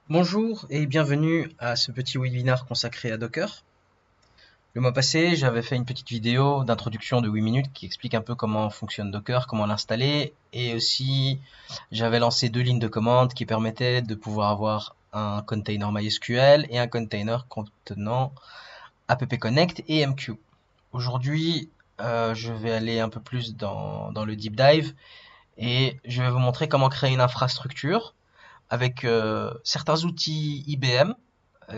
Bonjour et bienvenue à ce petit webinaire consacré à Docker. Le mois passé, j'avais fait une petite vidéo d'introduction de 8 minutes qui explique un peu comment fonctionne Docker, comment l'installer, et aussi j'avais lancé 2 lignes de commande qui permettaient de pouvoir avoir un container MySQL et un container contenant app-connect et MQ. Aujourd'hui, je vais aller un peu plus dans le deep dive et je vais vous montrer comment créer une infrastructure avec certains outils IBM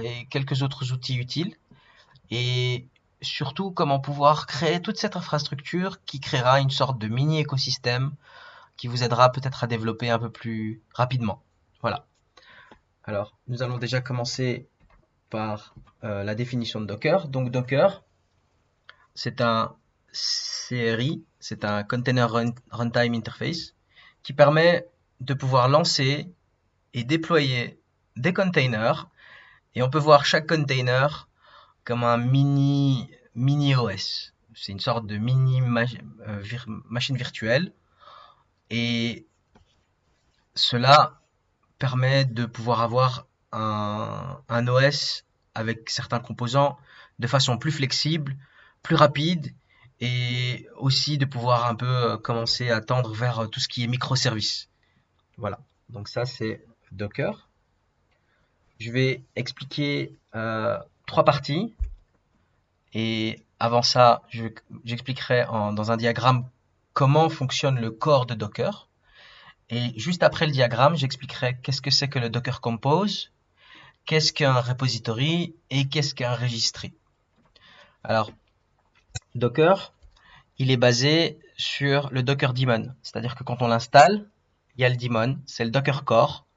et quelques autres outils utiles, et surtout comment pouvoir créer toute cette infrastructure qui créera une sorte de mini écosystème qui vous aidera peut-être à développer un peu plus rapidement. Voilà. Alors, nous allons déjà commencer par la définition de Docker. Donc Docker, c'est un CRI, c'est un Container Runtime Interface, qui permet de pouvoir lancer et déployer des containers, et on peut voir chaque container comme un mini OS. C'est une sorte de machine virtuelle, et cela permet de pouvoir avoir un OS avec certains composants de façon plus flexible, plus rapide, et aussi de pouvoir un peu commencer à tendre vers tout ce qui est microservices. Voilà, donc ça c'est Docker. Je vais expliquer 3 parties. Et avant ça, j'expliquerai dans un diagramme comment fonctionne le corps de Docker. Et juste après le diagramme, j'expliquerai qu'est-ce que c'est que le Docker Compose, qu'est-ce qu'un repository et qu'est-ce qu'un registry. Alors, Docker, il est basé sur le Docker daemon. C'est-à-dire que quand on l'installe, il y a le daemon, c'est le Docker core.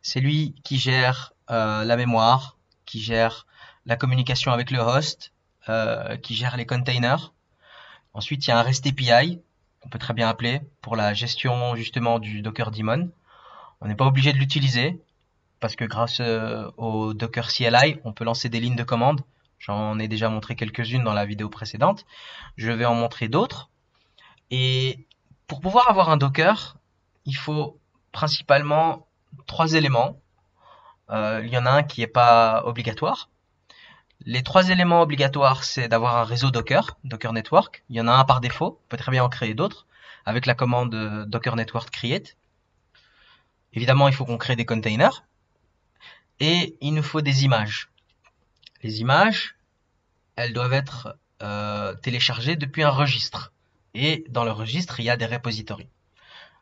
C'est lui qui gère la mémoire, qui gère la communication avec le host, qui gère les containers. Ensuite, il y a un REST API, qu'on peut très bien appeler, pour la gestion justement du Docker daemon. On n'est pas obligé de l'utiliser, parce que grâce au Docker CLI, on peut lancer des lignes de commande. J'en ai déjà montré quelques-unes dans la vidéo précédente. Je vais en montrer d'autres. Et pour pouvoir avoir un Docker, il faut principalement 3 éléments. Il y en a un qui n'est pas obligatoire. Les 3 éléments obligatoires, c'est d'avoir un réseau Docker, Docker Network. Il y en a un par défaut, on peut très bien en créer d'autres, avec la commande Docker Network Create. Évidemment, il faut qu'on crée des containers. Et il nous faut des images. Les images, elles doivent être téléchargées depuis un registre. Et dans le registre, il y a des repositories.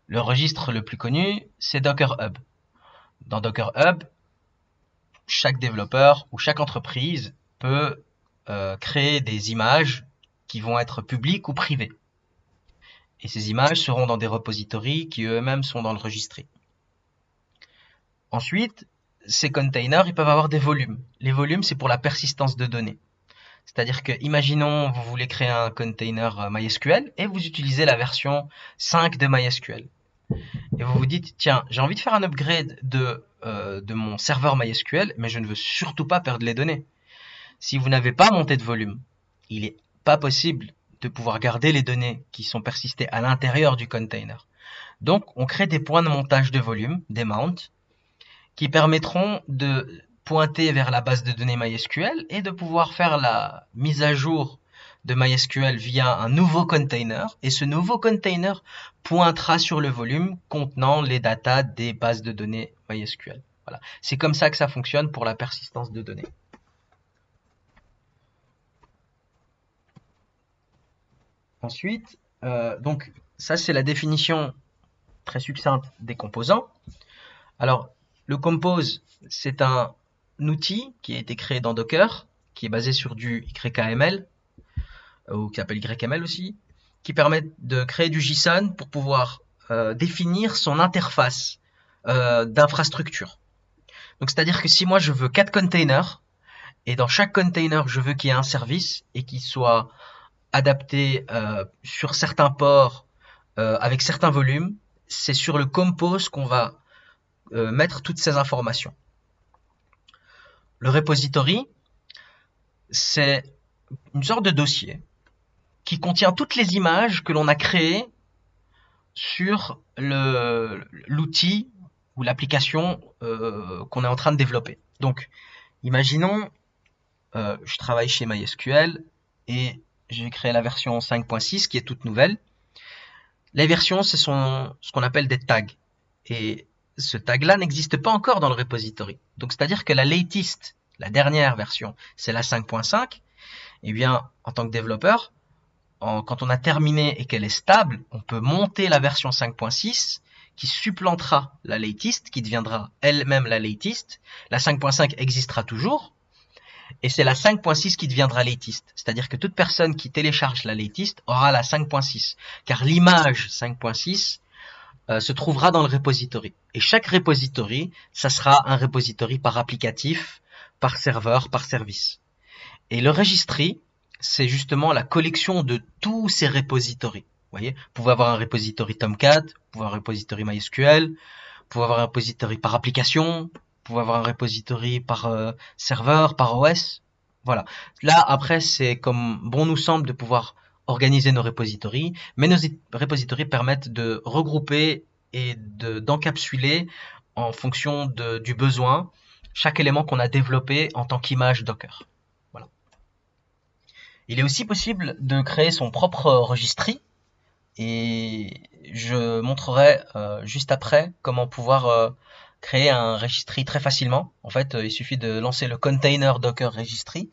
Le registre le plus connu, c'est Docker Hub. Dans Docker Hub, chaque développeur ou chaque entreprise peut créer des images qui vont être publiques ou privées. Et ces images seront dans des repositories qui eux-mêmes sont dans le registry. Ensuite, ces containers, ils peuvent avoir des volumes. Les volumes, c'est pour la persistance de données. C'est-à-dire que, imaginons, vous voulez créer un container MySQL et vous utilisez la version 5 de MySQL. Et vous vous dites, tiens, j'ai envie de faire un upgrade de mon serveur MySQL, mais je ne veux surtout pas perdre les données. Si vous n'avez pas monté de volume, il n'est pas possible de pouvoir garder les données qui sont persistées à l'intérieur du container. Donc, on crée des points de montage de volume, des mounts, qui permettront de pointer vers la base de données MySQL et de pouvoir faire la mise à jour de MySQL via un nouveau container. Et ce nouveau container pointera sur le volume contenant les datas des bases de données MySQL. Voilà. C'est comme ça que ça fonctionne pour la persistance de données. Ensuite, donc ça c'est la définition très succincte des composants. Alors, le Compose, c'est un outil qui a été créé dans Docker, qui est basé sur du YAML, ou qui s'appelle YML aussi, qui permet de créer du JSON pour pouvoir définir son interface d'infrastructure. Donc, c'est-à-dire que si moi je veux 4 containers, et dans chaque container je veux qu'il y ait un service et qu'il soit adapté sur certains ports avec certains volumes, c'est sur le Compose qu'on va mettre toutes ces informations. Le repository, c'est une sorte de dossier qui contient toutes les images que l'on a créées sur l'outil ou l'application qu'on est en train de développer. Donc, imaginons, je travaille chez MySQL et j'ai créé la version 5.6 qui est toute nouvelle. Les versions, ce sont ce qu'on appelle des tags. Et ce tag-là n'existe pas encore dans le repository. Donc, c'est-à-dire que la latest, la dernière version, c'est la 5.5. Eh bien, en tant que développeur, quand on a terminé et qu'elle est stable, on peut monter la version 5.6 qui supplantera la latest, qui deviendra elle-même la latest. La 5.5 existera toujours, et c'est la 5.6 qui deviendra latest. C'est-à-dire que toute personne qui télécharge la latest aura la 5.6, car l'image 5.6 se trouvera dans le repository. Et chaque repository, ça sera un repository par applicatif, par serveur, par service. Et le registry, c'est justement la collection de tous ces repositories. Vous voyez, vous pouvez avoir un repository Tomcat, vous pouvez avoir un repository MySQL, vous pouvez avoir un repository par application, vous pouvez avoir un repository par serveur, par OS. Voilà. Là, après, c'est comme bon nous semble de pouvoir organiser nos repositories, mais nos repositories permettent de regrouper et d'encapsuler en fonction du besoin chaque élément qu'on a développé en tant qu'image Docker. Voilà. Il est aussi possible de créer son propre registry et je montrerai juste après comment pouvoir créer un registry très facilement. En fait, il suffit de lancer le container Docker registry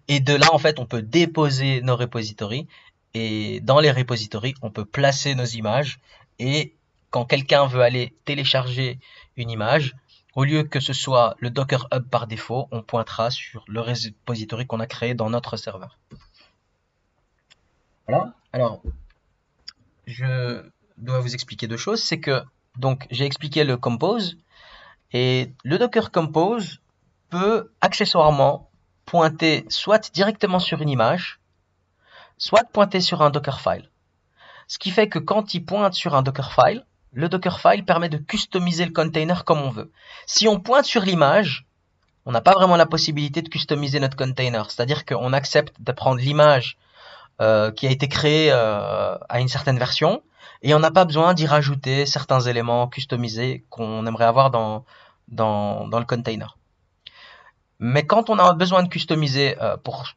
et de là, en fait, on peut déposer nos repositories et dans les repositories, on peut placer nos images et quand quelqu'un veut aller télécharger une image, au lieu que ce soit le Docker Hub par défaut, on pointera sur le repository qu'on a créé dans notre serveur. Voilà. Alors, je dois vous expliquer deux choses. C'est que, donc, j'ai expliqué le Compose et le Docker Compose peut accessoirement pointer soit directement sur une image, soit pointer sur un Dockerfile. Ce qui fait que quand il pointe sur un Dockerfile, le Dockerfile permet de customiser le container comme on veut. Si on pointe sur l'image, on n'a pas vraiment la possibilité de customiser notre container. C'est-à-dire qu'on accepte de prendre l'image qui a été créée à une certaine version et on n'a pas besoin d'y rajouter certains éléments customisés qu'on aimerait avoir dans le container. Mais quand on a besoin de customiser pour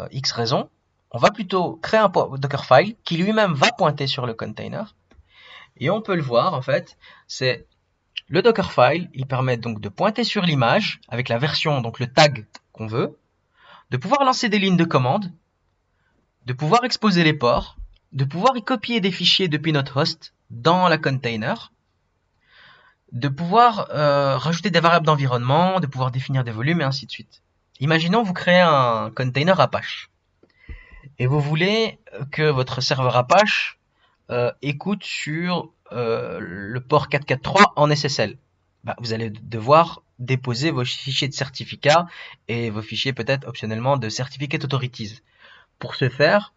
X raisons, on va plutôt créer un Dockerfile qui lui-même va pointer sur le container. Et on peut le voir, en fait, c'est le Dockerfile, il permet donc de pointer sur l'image avec la version, donc le tag qu'on veut, de pouvoir lancer des lignes de commande, de pouvoir exposer les ports, de pouvoir y copier des fichiers depuis notre host dans la container, de pouvoir rajouter des variables d'environnement, de pouvoir définir des volumes et ainsi de suite. Imaginons vous créez un container Apache et vous voulez que votre serveur Apache écoute sur le port 443 en SSL. Vous allez devoir déposer vos fichiers de certificats et vos fichiers peut-être optionnellement de Certificate Authorities. Pour ce faire,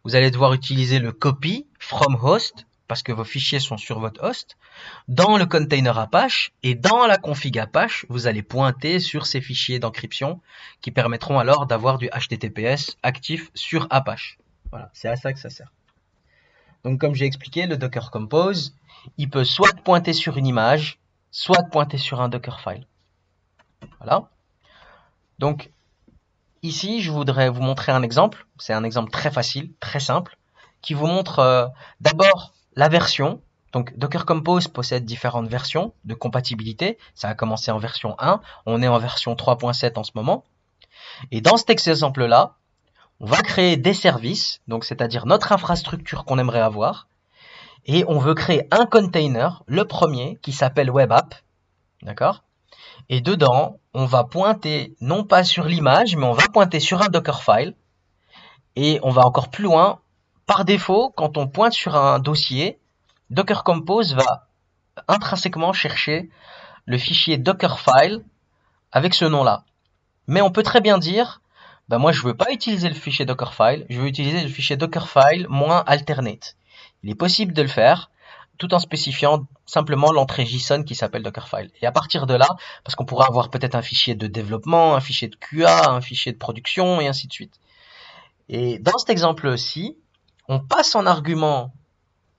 vous allez devoir utiliser le copy from host parce que vos fichiers sont sur votre host dans le container Apache et dans la config Apache, vous allez pointer sur ces fichiers d'encryption qui permettront alors d'avoir du HTTPS actif sur Apache. Voilà, c'est à ça que ça sert. Donc comme j'ai expliqué, le Docker Compose, il peut soit pointer sur une image, soit pointer sur un Dockerfile. Voilà. Donc ici, je voudrais vous montrer un exemple. C'est un exemple très facile, très simple, qui vous montre d'abord la version. Donc Docker Compose possède différentes versions de compatibilité. Ça a commencé en version 1, on est en version 3.7 en ce moment. Et dans cet exemple-là, on va créer des services, donc c'est-à-dire notre infrastructure qu'on aimerait avoir, et on veut créer un container, le premier, qui s'appelle Web App, d'accord? Et dedans, on va pointer non pas sur l'image, mais on va pointer sur un Dockerfile, et on va encore plus loin. Par défaut, quand on pointe sur un dossier, Docker Compose va intrinsèquement chercher le fichier Dockerfile avec ce nom-là. Mais on peut très bien dire, moi je veux pas utiliser le fichier Dockerfile, je veux utiliser le fichier Dockerfile-alternate. Il est possible de le faire tout en spécifiant simplement l'entrée JSON qui s'appelle Dockerfile. Et à partir de là, parce qu'on pourra avoir peut-être un fichier de développement, un fichier de QA, un fichier de production et ainsi de suite. Et dans cet exemple-ci, on passe en argument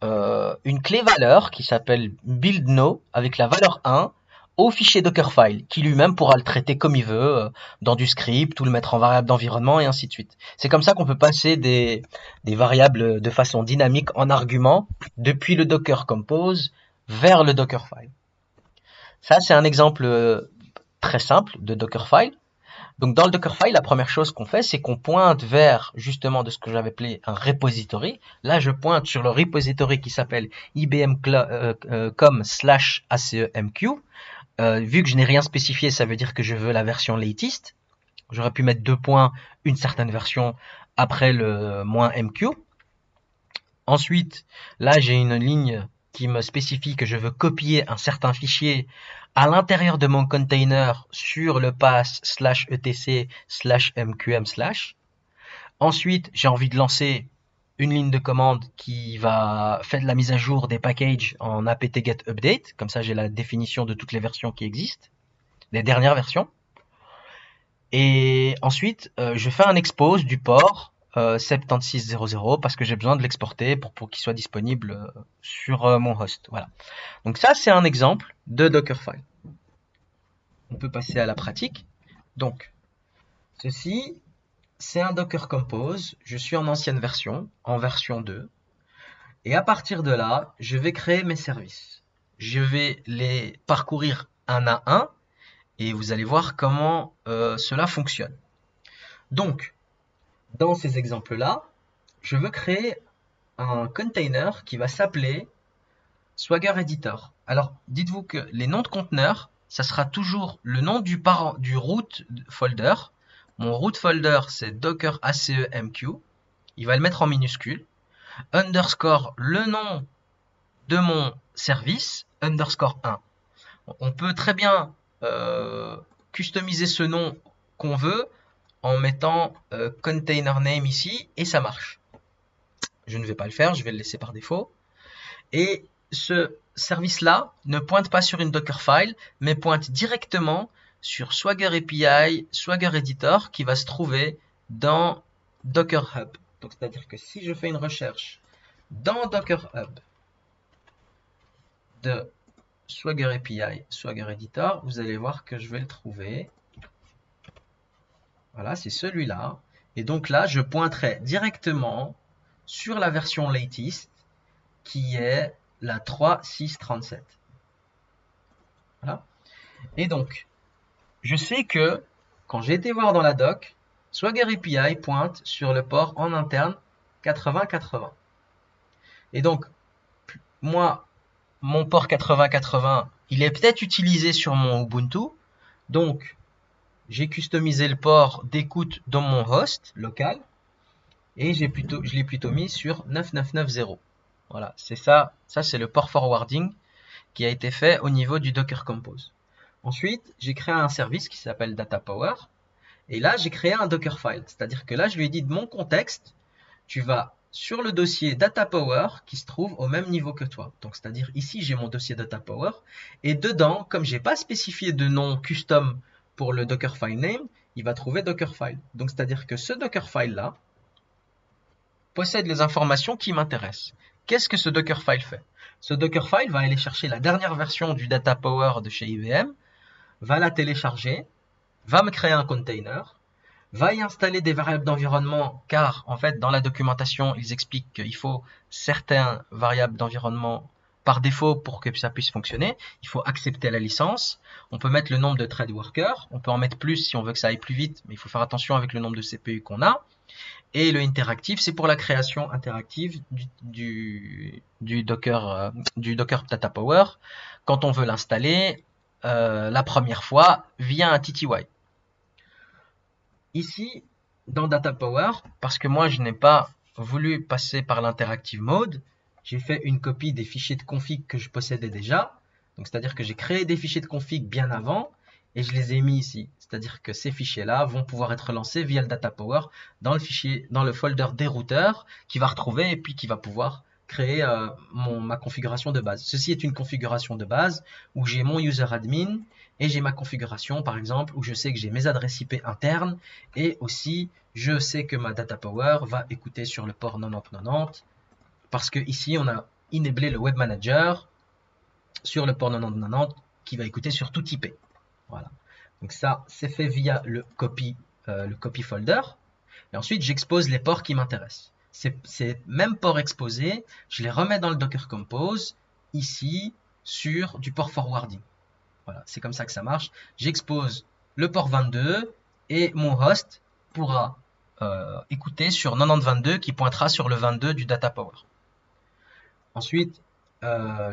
une clé valeur qui s'appelle buildNo avec la valeur 1 au fichier Dockerfile, qui lui-même pourra le traiter comme il veut, dans du script, ou le mettre en variable d'environnement, et ainsi de suite. C'est comme ça qu'on peut passer des variables de façon dynamique en argument, depuis le Docker Compose vers le Dockerfile. Ça, c'est un exemple très simple de Dockerfile. Donc dans le Dockerfile, la première chose qu'on fait, c'est qu'on pointe vers justement de ce que j'avais appelé un repository. Là, je pointe sur le repository qui s'appelle ibm.com/acemq. Vu que je n'ai rien spécifié, ça veut dire que je veux la version latest. J'aurais pu mettre 2 points, une certaine version après le -mq. Ensuite, là, j'ai une ligne qui me spécifie que je veux copier un certain fichier à l'intérieur de mon container sur le path /etc/mqm/. Ensuite, j'ai envie de lancer une ligne de commande qui va faire de la mise à jour des packages en apt-get update. Comme ça, j'ai la définition de toutes les versions qui existent, les dernières versions. Et ensuite, je fais un expose du port 7600 parce que j'ai besoin de l'exporter pour qu'il soit disponible sur mon host. Voilà. Donc ça, c'est un exemple de Dockerfile. On peut passer à la pratique. Donc, ceci, c'est un Docker Compose. Je suis en ancienne version, en version 2. Et à partir de là, je vais créer mes services. Je vais les parcourir un à un et vous allez voir comment cela fonctionne. Donc, dans ces exemples-là, je veux créer un container qui va s'appeler Swagger Editor. Alors, dites-vous que les noms de conteneurs, ça sera toujours le nom du root folder. Mon root folder, c'est docker acemq. Il va le mettre en minuscule. Underscore le nom de mon service, underscore 1. On peut très bien customiser ce nom qu'on veut en mettant container name ici et ça marche. Je ne vais pas le faire, je vais le laisser par défaut. Et ce service-là ne pointe pas sur une Dockerfile, mais pointe directement sur Swagger API, Swagger Editor qui va se trouver dans Docker Hub. Donc c'est-à-dire que si je fais une recherche dans Docker Hub de Swagger API, Swagger Editor, vous allez voir que je vais le trouver. Voilà, c'est celui-là. Et donc là, je pointerai directement sur la version latest qui est la 3.6.37. Voilà. Et donc, je sais que quand j'ai été voir dans la doc, Swagger API pointe sur le port en interne 8080. Et donc, moi, mon port 8080, il est peut-être utilisé sur mon Ubuntu. Donc, j'ai customisé le port d'écoute dans mon host local et je l'ai plutôt mis sur 9990. Voilà, c'est ça. Ça, c'est le port forwarding qui a été fait au niveau du Docker Compose. Ensuite, j'ai créé un service qui s'appelle DataPower. Et là, j'ai créé un Dockerfile. C'est-à-dire que là, je lui ai dit de mon contexte, tu vas sur le dossier DataPower qui se trouve au même niveau que toi. Donc, c'est-à-dire ici, j'ai mon dossier DataPower. Et dedans, comme j'ai pas spécifié de nom custom pour le Dockerfile name, il va trouver Dockerfile. Donc, c'est-à-dire que ce Dockerfile-là possède les informations qui m'intéressent. Qu'est-ce que ce Dockerfile fait? Ce Dockerfile va aller chercher la dernière version du DataPower de chez IBM, va la télécharger, va me créer un container, va y installer des variables d'environnement, car en fait dans la documentation ils expliquent qu'il faut certaines variables d'environnement par défaut pour que ça puisse fonctionner. Il faut accepter la licence, on peut mettre le nombre de thread workers, on peut en mettre plus si on veut que ça aille plus vite, mais il faut faire attention avec le nombre de CPU qu'on a. Et le interactive, c'est pour la création interactive du Docker DataPower quand on veut l'installer la première fois via un TTY. Ici, dans DataPower, parce que moi je n'ai pas voulu passer par l'interactive mode, j'ai fait une copie des fichiers de config que je possédais déjà. Donc c'est-à-dire que j'ai créé des fichiers de config bien avant et je les ai mis ici. C'est-à-dire que ces fichiers-là vont pouvoir être lancés via le DataPower dans le folder des routeurs qui va retrouver et puis qui va pouvoir créer ma configuration de base. Ceci est une configuration de base où j'ai mon user admin et j'ai ma configuration par exemple où je sais que j'ai mes adresses IP internes et aussi je sais que ma DataPower va écouter sur le port 9090 parce que ici on a enablé le Web Manager sur le port 9090 qui va écouter sur tout IP. Voilà. Donc ça, c'est fait via le copy folder. Et ensuite, j'expose les ports qui m'intéressent. Ces mêmes ports exposés, je les remets dans le Docker Compose, ici, sur du port forwarding. Voilà, c'est comme ça que ça marche. J'expose le port 22 et mon host pourra écouter sur 9022 qui pointera sur le 22 du data power. Ensuite,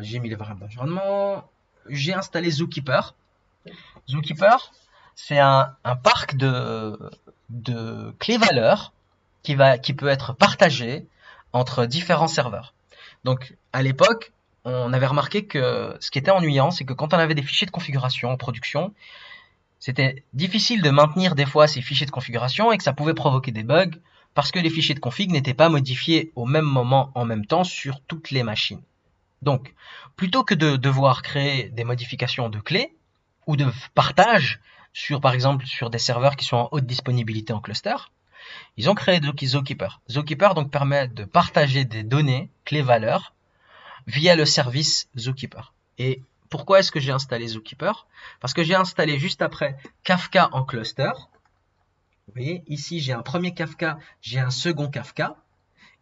j'ai mis les variables d'environnement. J'ai installé Zookeeper. Zookeeper, c'est un parc de clés valeurs qui peut être partagé entre différents serveurs. Donc, à l'époque, on avait remarqué que ce qui était ennuyant, c'est que quand on avait des fichiers de configuration en production, c'était difficile de maintenir des fois ces fichiers de configuration et que ça pouvait provoquer des bugs parce que les fichiers de config n'étaient pas modifiés au même moment en même temps sur toutes les machines. Donc, plutôt que de devoir créer des modifications de clés ou de partage sur, par exemple, sur des serveurs qui sont en haute disponibilité en cluster, ils ont créé Zookeeper. Zookeeper donc permet de partager des données clés valeurs via le service Zookeeper. Et pourquoi est-ce que j'ai installé Zookeeper? Parce que j'ai installé juste après Kafka en cluster. Vous voyez, ici j'ai un premier Kafka, j'ai un second Kafka.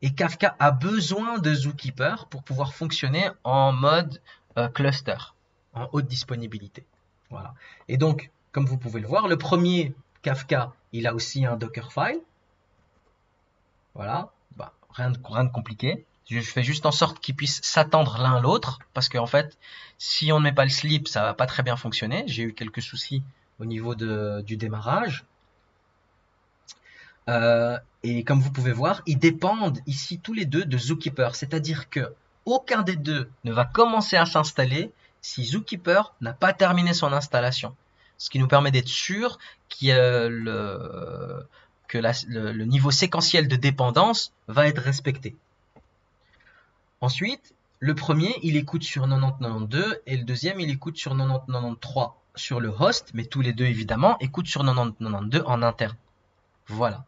Et Kafka a besoin de Zookeeper pour pouvoir fonctionner en mode cluster, en haute disponibilité. Voilà. Et donc, comme vous pouvez le voir, le premier Kafka, il a aussi un Dockerfile. Voilà, bah, rien de compliqué. Je fais juste en sorte qu'ils puissent s'attendre l'un à l'autre, parce qu'en fait, si on ne met pas le sleep, ça va pas très bien fonctionner. J'ai eu quelques soucis au niveau du démarrage. Et comme vous pouvez voir, ils dépendent ici tous les deux de Zookeeper, c'est-à-dire que aucun des deux ne va commencer à s'installer si Zookeeper n'a pas terminé son installation. Ce qui nous permet d'être sûr que le niveau séquentiel de dépendance va être respecté. Ensuite, le premier, il écoute sur 9092 et le deuxième, il écoute sur 9093 sur le host, mais tous les deux, évidemment, écoutent sur 9092 en interne. Voilà.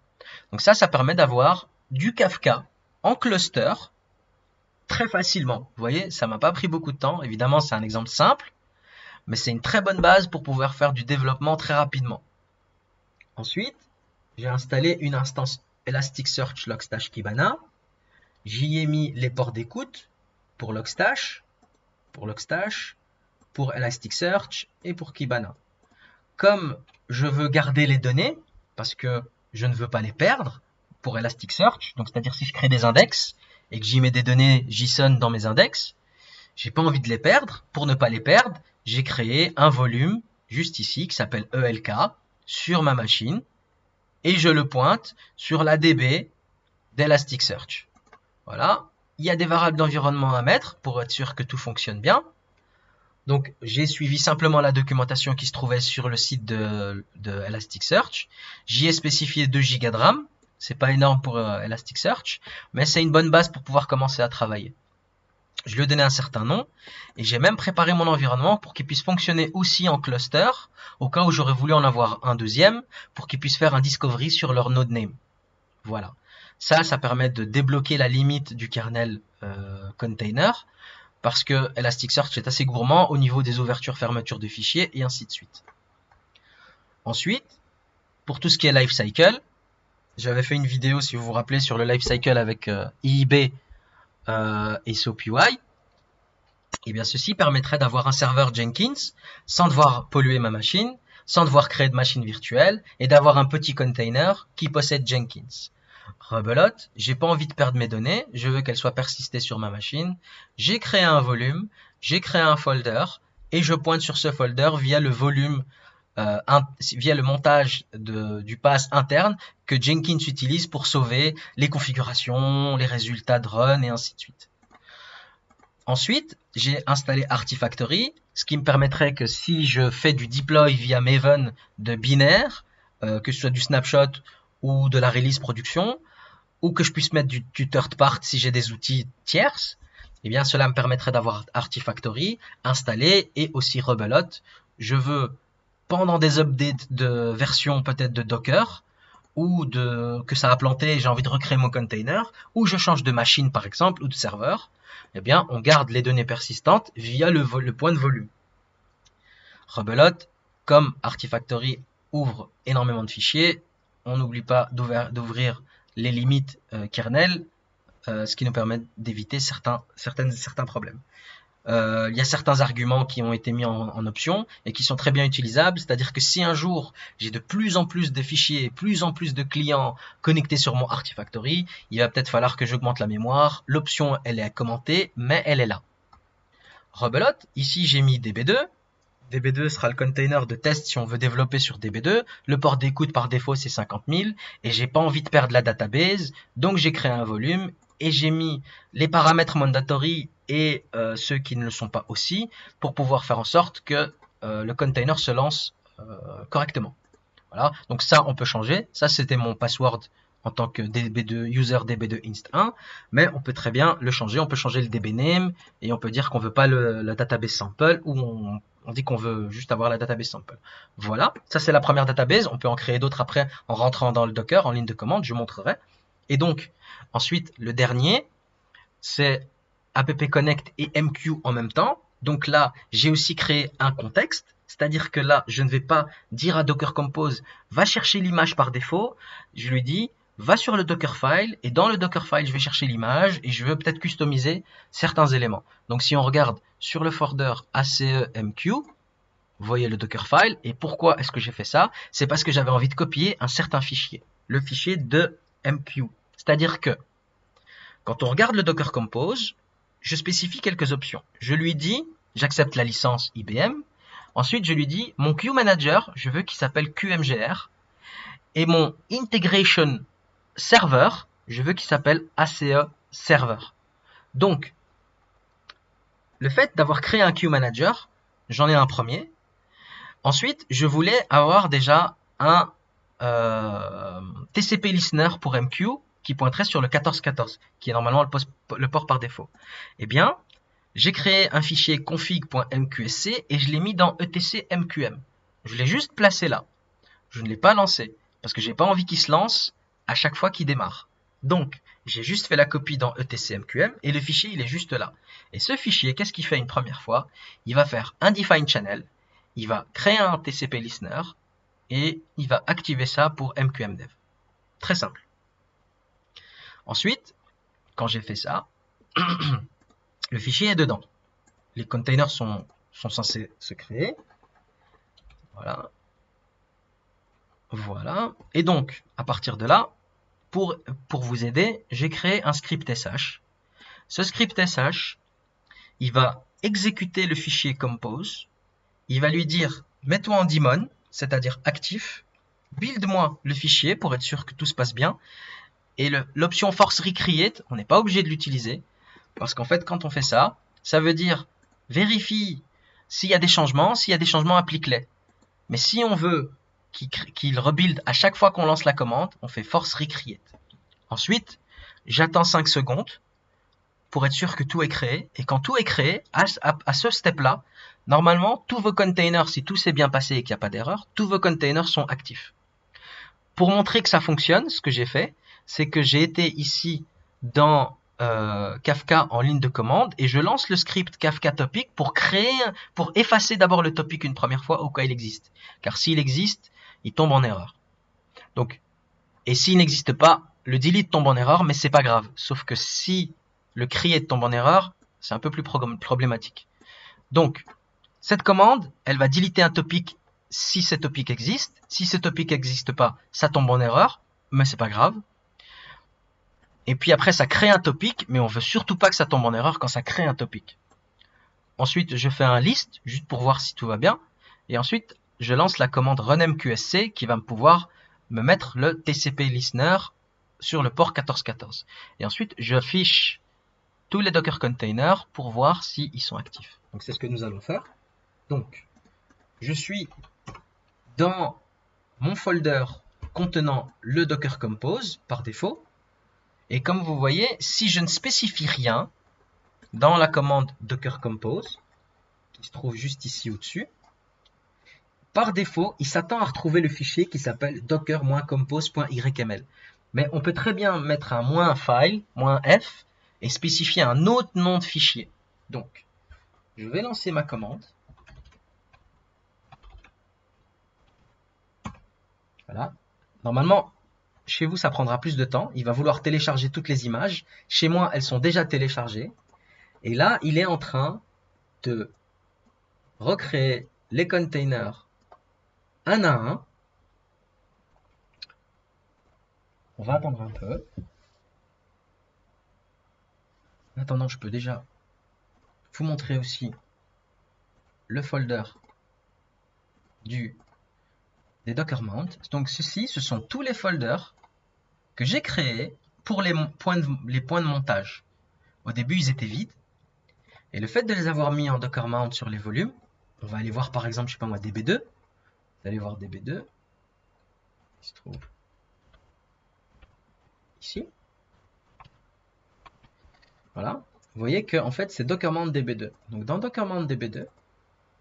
Donc ça permet d'avoir du Kafka en cluster très facilement. Vous voyez, ça m'a pas pris beaucoup de temps. Évidemment, c'est un exemple simple, mais c'est une très bonne base pour pouvoir faire du développement très rapidement. Ensuite, j'ai installé une instance Elasticsearch Logstash Kibana. J'y ai mis les ports d'écoute pour Logstash, pour Elasticsearch et pour Kibana. Comme je veux garder les données, parce que je ne veux pas les perdre pour Elasticsearch, donc c'est-à-dire si je crée des index et que j'y mets des données JSON dans mes index, j'ai pas envie de les perdre. Pour ne pas les perdre, j'ai créé un volume juste ici qui s'appelle ELK sur ma machine et je le pointe sur la DB d'Elasticsearch. Voilà, il y a des variables d'environnement à mettre pour être sûr que tout fonctionne bien. Donc, j'ai suivi simplement la documentation qui se trouvait sur le site de Elasticsearch. J'y ai spécifié 2 Go de RAM. C'est pas énorme pour Elasticsearch, mais c'est une bonne base pour pouvoir commencer à travailler. Je lui ai donné un certain nom et j'ai même préparé mon environnement pour qu'il puisse fonctionner aussi en cluster au cas où j'aurais voulu en avoir un deuxième pour qu'il puisse faire un discovery sur leur node name. Voilà. Ça permet de débloquer la limite du kernel container parce que Elasticsearch est assez gourmand au niveau des ouvertures-fermetures de fichiers et ainsi de suite. Ensuite, pour tout ce qui est lifecycle, j'avais fait une vidéo, si vous vous rappelez, sur le lifecycle avec IIB et SoapUI. Et bien ceci permettrait d'avoir un serveur Jenkins sans devoir polluer ma machine, sans devoir créer de machine virtuelle et d'avoir un petit container qui possède Jenkins. Rebelote, j'ai pas envie de perdre mes données, je veux qu'elles soient persistées sur ma machine. J'ai créé un volume, j'ai créé un folder et je pointe sur ce folder via le volume, via le montage du pass interne que Jenkins utilise pour sauver les configurations, les résultats de run et ainsi de suite. Ensuite, j'ai installé Artifactory, ce qui me permettrait que si je fais du deploy via Maven de binaire, que ce soit du snapshot ou de la release production, ou que je puisse mettre du third part si j'ai des outils tierces, eh bien cela me permettrait d'avoir Artifactory installé et aussi Rebelote. Je veux, pendant des updates de version peut-être de Docker, ou que ça a planté et j'ai envie de recréer mon container, ou je change de machine par exemple, ou de serveur, eh bien on garde les données persistantes via le point de volume. Rebelote, comme Artifactory ouvre énormément de fichiers, on n'oublie pas d'ouvrir les limites kernel, ce qui nous permet d'éviter certains problèmes. Il y a certains arguments qui ont été mis en option et qui sont très bien utilisables, c'est-à-dire que si un jour j'ai de plus en plus de fichiers, plus en plus de clients connectés sur mon Artifactory, il va peut-être falloir que j'augmente la mémoire. L'option, elle est à commenter, mais elle est là. Rebelote, ici j'ai mis DB2. DB2 sera le container de test si on veut développer sur DB2. Le port d'écoute par défaut c'est 50 000 et j'ai pas envie de perdre la database, donc j'ai créé un volume et j'ai mis les paramètres mandatory et ceux qui ne le sont pas aussi pour pouvoir faire en sorte que le container se lance correctement. Voilà, donc ça on peut changer. Ça c'était mon password en tant que DB2 user DB2 inst1, mais on peut très bien le changer. On peut changer le DB name et on peut dire qu'on veut pas la database sample ou on dit qu'on veut juste avoir la database sample. Voilà, ça c'est la première database. On peut en créer d'autres après en rentrant dans le Docker en ligne de commande. Je montrerai. Et donc ensuite le dernier c'est app-connect et MQ en même temps. Donc là j'ai aussi créé un contexte. C'est-à-dire que là, je ne vais pas dire à Docker Compose, va chercher l'image par défaut. Je lui dis, va sur le Dockerfile, et dans le Dockerfile, je vais chercher l'image, et je veux peut-être customiser certains éléments. Donc si on regarde sur le folder ACE-MQ, vous voyez le Dockerfile, et pourquoi est-ce que j'ai fait ça? C'est parce que j'avais envie de copier un certain fichier, le fichier de MQ. C'est-à-dire que, quand on regarde le Docker Compose, je spécifie quelques options. Je lui dis, j'accepte la licence IBM. Ensuite, je lui dis, mon Queue Manager, je veux qu'il s'appelle QMGR. Et mon Integration Server, je veux qu'il s'appelle ACE Server. Donc, le fait d'avoir créé un Queue Manager, j'en ai un premier. Ensuite, je voulais avoir déjà un TCP Listener pour MQ qui pointerait sur le 1414, qui est normalement le port par défaut. Eh bien, j'ai créé un fichier config.mqsc et je l'ai mis dans etc.mqm. Je l'ai juste placé là. Je ne l'ai pas lancé parce que j'ai pas envie qu'il se lance à chaque fois qu'il démarre. Donc, j'ai juste fait la copie dans etc.mqm et le fichier il est juste là. Et ce fichier, qu'est-ce qu'il fait une première fois? Il va faire un define channel, il va créer un TCP listener et il va activer ça pour mqmdev. Très simple. Ensuite, quand j'ai fait ça, le fichier est dedans. Les containers sont censés se créer. Voilà. Voilà. Et donc, à partir de là, pour vous aider, j'ai créé un script SH. Ce script SH, il va exécuter le fichier compose. Il va lui dire, mets-toi en daemon, c'est-à-dire actif. Build-moi le fichier pour être sûr que tout se passe bien. Et l'option force recreate, on n'est pas obligé de l'utiliser. Parce qu'en fait, quand on fait ça, ça veut dire vérifie s'il y a des changements, applique-les. Mais si on veut qu'il rebuild à chaque fois qu'on lance la commande, on fait force recreate. Ensuite, j'attends 5 secondes pour être sûr que tout est créé. Et quand tout est créé, à ce step-là, normalement, tous vos containers, si tout s'est bien passé et qu'il n'y a pas d'erreur, tous vos containers sont actifs. Pour montrer que ça fonctionne, ce que j'ai fait, c'est que j'ai été ici dans Kafka en ligne de commande et je lance le script Kafka topic pour effacer d'abord le topic une première fois au cas il existe. Car s'il existe, il tombe en erreur. Donc, et s'il n'existe pas, le delete tombe en erreur, mais c'est pas grave. Sauf que si le create tombe en erreur, c'est un peu plus problématique. Donc, cette commande, elle va deleter un topic si ce topic existe. Si ce topic n'existe pas, ça tombe en erreur, mais c'est pas grave. Et puis après, ça crée un topic, mais on veut surtout pas que ça tombe en erreur quand ça crée un topic. Ensuite, je fais un list, juste pour voir si tout va bien. Et ensuite, je lance la commande runmqsc qui va me pouvoir me mettre le TCP listener sur le port 1414. Et ensuite, j'affiche tous les Docker containers pour voir s'ils sont actifs. Donc c'est ce que nous allons faire. Donc, je suis dans mon folder contenant le Docker Compose par défaut. Et comme vous voyez, si je ne spécifie rien dans la commande Docker Compose, qui se trouve juste ici au-dessus, par défaut, il s'attend à retrouver le fichier qui s'appelle docker-compose.yml. Mais on peut très bien mettre un -file, -f, et spécifier un autre nom de fichier. Donc, je vais lancer ma commande. Voilà. Normalement, chez vous, ça prendra plus de temps. Il va vouloir télécharger toutes les images. Chez moi, elles sont déjà téléchargées. Et là, il est en train de recréer les containers un à un. On va attendre un peu. En attendant, je peux déjà vous montrer aussi le folder des Docker Mount. Donc ceci, ce sont tous les folders que j'ai créés pour les points de montage. Au début, ils étaient vides. Et le fait de les avoir mis en Docker Mount sur les volumes, on va aller voir par exemple, je sais pas moi, DB2. Vous allez voir DB2. Il se trouve ici. Voilà. Vous voyez que en fait, c'est Docker Mount DB2. Donc dans Docker Mount DB2,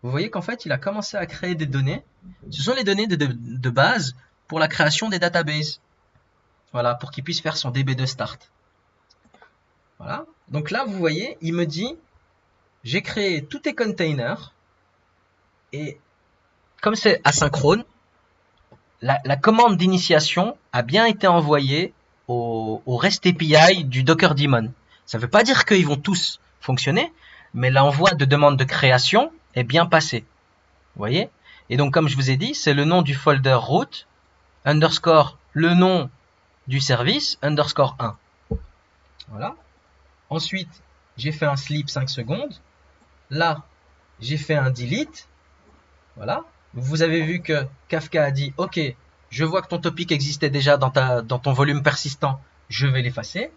vous voyez qu'en fait, il a commencé à créer des données. Ce sont les données de base pour la création des databases. Voilà, pour qu'il puisse faire son DB2 start. Voilà. Donc là, vous voyez, il me dit, j'ai créé tous tes containers. Et comme c'est asynchrone, la commande d'initiation a bien été envoyée au REST API du Docker Daemon. Ça ne veut pas dire qu'ils vont tous fonctionner, mais l'envoi de demande de création est bien passé. Vous voyez? Et donc, comme je vous ai dit, c'est le nom du folder root, underscore le nom du service, underscore 1. Voilà. Ensuite, j'ai fait un sleep 5 secondes. Là, j'ai fait un delete. Voilà. Vous avez vu que Kafka a dit, OK, je vois que ton topic existait déjà dans ton volume persistant, je vais l'effacer.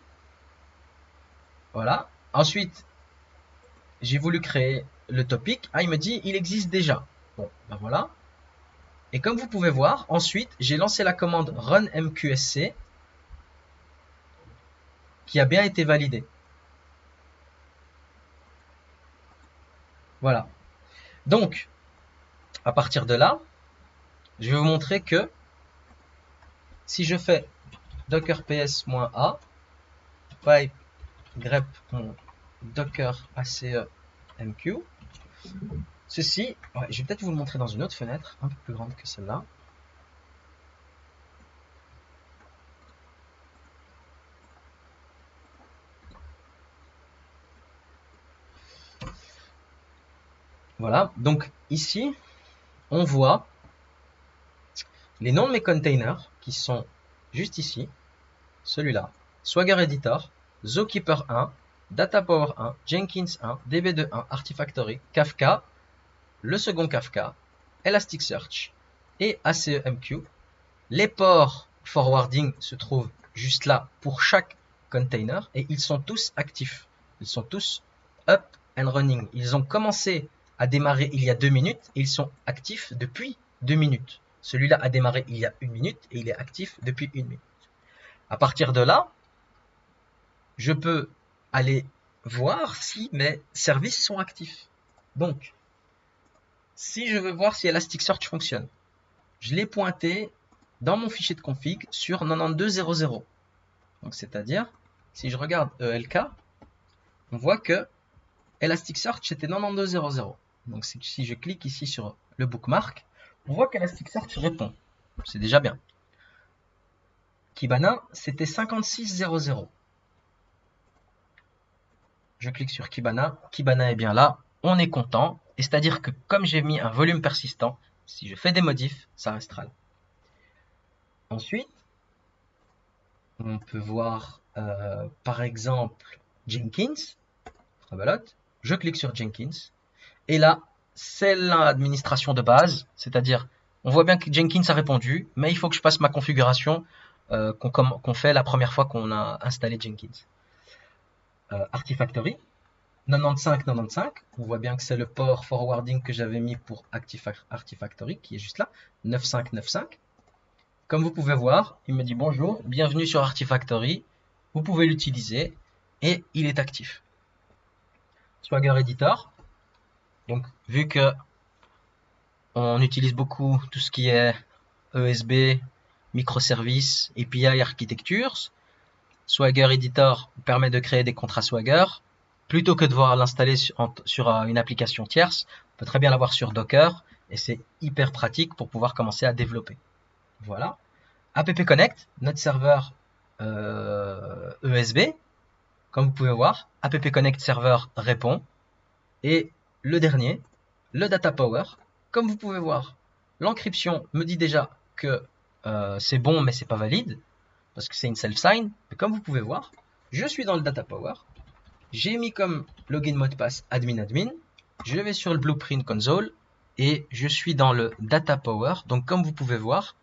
Voilà. Ensuite, j'ai voulu créer le topic. Ah, il me dit, il existe déjà. Bon, ben voilà. Et comme vous pouvez voir, ensuite, j'ai lancé la commande run mqsc qui a bien été validée. Voilà. Donc, à partir de là, je vais vous montrer que si je fais docker ps-a, pipe grep docker ace mq, ceci, ouais, je vais peut-être vous le montrer dans une autre fenêtre, un peu plus grande que celle-là. Voilà, donc ici, on voit les noms de mes containers qui sont juste ici, celui-là, Swagger Editor, Zookeeper 1, DataPower 1, Jenkins 1, DB2 1, Artifactory, Kafka, le second Kafka, Elasticsearch et ACEMQ. Les ports forwarding se trouvent juste là pour chaque container et ils sont tous actifs. Ils sont tous up and running. Ils ont commencé à démarrer il y a 2 minutes et ils sont actifs depuis 2 minutes. Celui-là a démarré il y a 1 minute et il est actif depuis 1 minute. À partir de là, je peux aller voir si mes services sont actifs. Donc, si je veux voir si Elasticsearch fonctionne, je l'ai pointé dans mon fichier de config sur 92.0.0. Donc, c'est-à-dire, si je regarde ELK, on voit que Elasticsearch était 92.0.0. Donc, si je clique ici sur le bookmark, on voit qu'Elasticsearch répond. C'est déjà bien. Kibana, c'était 56.0.0. Je clique sur Kibana. Kibana est bien là. On est content. Et c'est-à-dire que comme j'ai mis un volume persistant, si je fais des modifs, ça restera là. Ensuite, on peut voir par exemple Jenkins. Rebelote. Je clique sur Jenkins. Et là, c'est l'administration de base. C'est-à-dire, on voit bien que Jenkins a répondu, mais il faut que je passe ma configuration qu'on fait la première fois qu'on a installé Jenkins. Artifactory. 95, on voit bien que c'est le port forwarding que j'avais mis pour Artifactory, qui est juste là, 9595. Comme vous pouvez voir, il me dit bonjour, bienvenue sur Artifactory, vous pouvez l'utiliser, et il est actif. Swagger Editor, donc vu que on utilise beaucoup tout ce qui est ESB, microservices, API, architectures, Swagger Editor permet de créer des contrats Swagger. Plutôt que de devoir l'installer sur une application tierce, on peut très bien l'avoir sur Docker et c'est hyper pratique pour pouvoir commencer à développer. Voilà. App Connect, notre serveur ESB. Comme vous pouvez voir, App Connect Server répond. Et le dernier, le Data Power. Comme vous pouvez voir, l'encryption me dit déjà que c'est bon, mais c'est pas valide, parce que c'est une self-sign. Mais comme vous pouvez voir, je suis dans le Data Power. J'ai mis comme login mot de passe admin. Je vais sur le Blueprint Console et je suis dans le Data Power. Donc comme vous pouvez voir,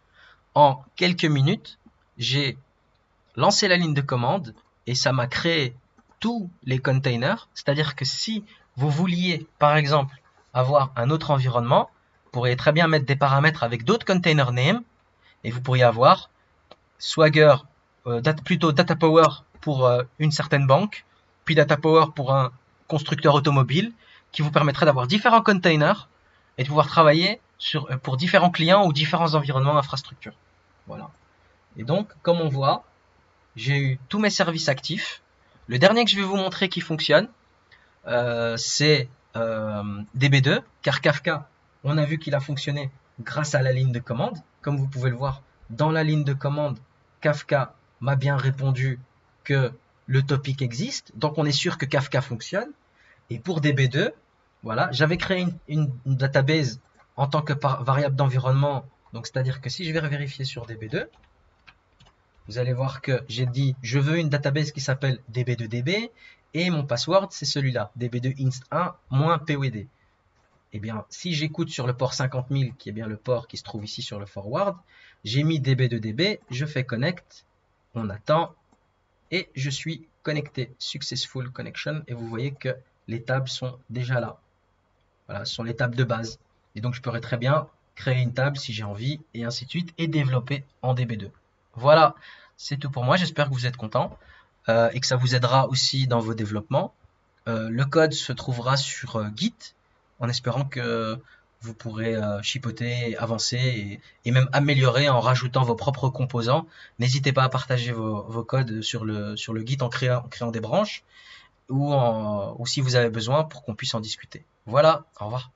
en quelques minutes, j'ai lancé la ligne de commande et ça m'a créé tous les containers. C'est-à-dire que si vous vouliez, par exemple, avoir un autre environnement, vous pourriez très bien mettre des paramètres avec d'autres container names et vous pourriez avoir Swagger, plutôt Data Power pour une certaine banque, puis Data Power pour un constructeur automobile, qui vous permettrait d'avoir différents containers et de pouvoir travailler pour différents clients ou différents environnements infrastructures. Voilà. Et donc, comme on voit, j'ai eu tous mes services actifs. Le dernier que je vais vous montrer qui fonctionne, c'est DB2, car Kafka, on a vu qu'il a fonctionné grâce à la ligne de commande. Comme vous pouvez le voir, dans la ligne de commande, Kafka m'a bien répondu que le topic existe, donc on est sûr que Kafka fonctionne. Et pour DB2, voilà, j'avais créé une database en tant que variable d'environnement, donc c'est-à-dire que si je vais vérifier sur DB2, vous allez voir que j'ai dit je veux une database qui s'appelle db2db et mon password c'est celui-là, db2inst1-pwd. Eh bien, si j'écoute sur le port 50 000, qui est bien le port qui se trouve ici sur le forward, j'ai mis db2db, je fais connect, on attend, et je suis connecté. Successful connection, et vous voyez que les tables sont déjà là. Voilà, ce sont les tables de base. Et donc, je pourrais très bien créer une table si j'ai envie, et ainsi de suite, et développer en db2. Voilà, c'est tout pour moi. J'espère que vous êtes contents et que ça vous aidera aussi dans vos développements. Le code se trouvera sur Git, en espérant que vous pourrez chipoter, avancer et même améliorer en rajoutant vos propres composants. N'hésitez pas à partager vos codes sur le Git en créant des branches ou si vous avez besoin pour qu'on puisse en discuter. Voilà, au revoir.